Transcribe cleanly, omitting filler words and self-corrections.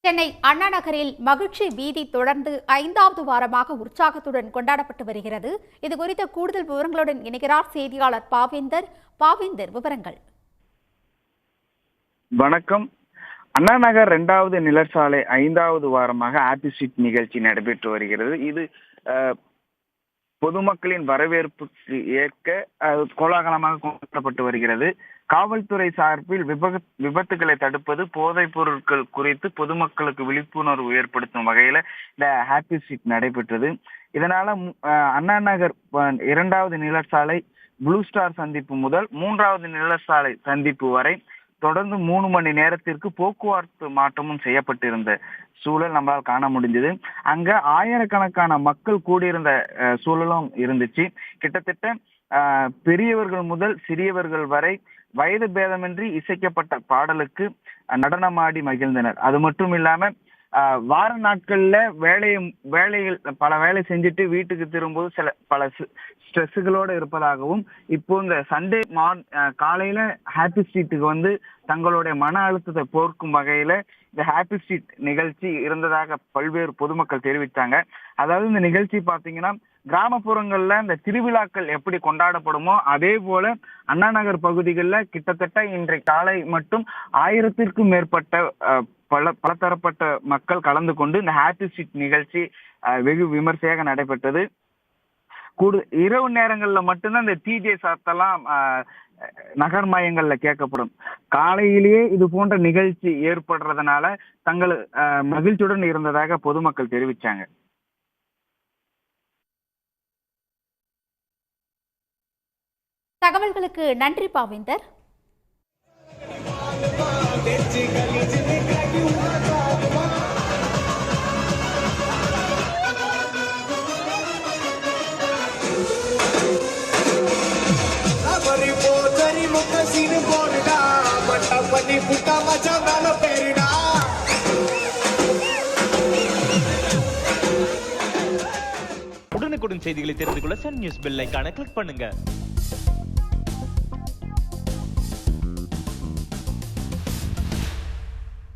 சென்னை அண்ணா நகரில் மகிழ்ச்சி வீதி தொடர்ந்து 5வது வாரமாக உற்சாகத்துடன் கொண்டாடப்பட்டு வருகிறது. இது குறித்த கூடுதல் விவரங்களுடன் இணைகிறார் செய்தியாளர் பாவேந்தர். விவரங்கள். வணக்கம். அண்ணா நகர் 2வது நிலர்சாலை 5வது வாரமாக ஹாப்பி ஸ்ட்ரீட் நிகழ்ச்சி நடைபெற்று வருகிறது. இது பொதுமக்களின் வரவேற்புக்கு ஏற்க கோலாகலமாக கொண்டாடப்பட்டு வருகிறது. காவல்துறை சார்பில் விபத்துகளை தடுப்பது, போதைப் பொருட்கள் குறித்து பொதுமக்களுக்கு விழிப்புணர்வு ஏற்படுத்தும் வகையில இந்த ஹாப்பி ஸ்ட்ரீட் நடைபெற்றது. இதனால அண்ணா நகர் 2வது நிலர்சாலை ப்ளூ ஸ்டார் சந்திப்பு முதல் 3வது நிலர்சாலை சந்திப்பு வரை தொடர்ந்து 3 மணி நேரத்திற்கு போக்குவரத்து மாற்றமும் செய்யப்பட்டிருந்த சூழல் நம்மளால் காண முடிஞ்சது. அங்க ஆயிரக்கணக்கான மக்கள் கூடியிருந்த சூழலும் இருந்துச்சு. கிட்டத்தட்ட பெரியவர்கள் முதல் சிறியவர்கள் வரை வயது பேதமின்றி இசைக்கப்பட்ட பாடலுக்கு நடனமாடி மகிழ்ந்தனர். அது மட்டும் இல்லாம வார நாட்கள்ல வேலைகள் பல வேலை செஞ்சுட்டு வீட்டுக்கு திரும்பும்போது பல ஸ்ட்ரெஸ்ஸுகளோட இருப்பதாகவும், இப்போ இந்த சண்டே காலையில ஹாப்பி ஸ்ட்ரீட்டுக்கு வந்து தங்களுடைய மன அழுத்தத்தை போர்க்கும் வகையில இந்த ஹாப்பி ஸ்ட்ரீட் நிகழ்ச்சி இருந்ததாக பல்வேறு பொதுமக்கள் தெரிவித்தாங்க. அதாவது இந்த நிகழ்ச்சி பாத்தீங்கன்னா கிராமப்புறங்கள்ல இந்த திருவிழாக்கள் எப்படி கொண்டாடப்படுமோ அதே போல அண்ணா நகர் பகுதிகளில் கிட்டத்தட்ட இன்றைய காலை மட்டும் 1000த்திற்கும் மேற்பட்ட பலதரப்பட்ட மக்கள் கலந்து கொண்டு இந்த ஹாப்பி ஸ்ட்ரீட் நிகழ்ச்சி வெகு விமர்சையாக நடைபெற்றது. இரவு நேரங்கள்ல மட்டும்தான் இந்த டிஜே சாத்தெல்லாம் நகர் மையங்கள்ல கேட்கப்படும். காலையிலேயே இது போன்ற நிகழ்ச்சி ஏற்படுறதுனால தங்கள் மகிழ்ச்சியுடன் இருந்ததாக பொதுமக்கள் தெரிவிச்சாங்க. தகவல்களுக்கு நன்றி பாவேந்தர். உடனுக்குடன் செய்திகளை தெரிந்து கொள்ள சன் நியூஸ் பெல் ஐகானை கிளிக் பண்ணுங்க.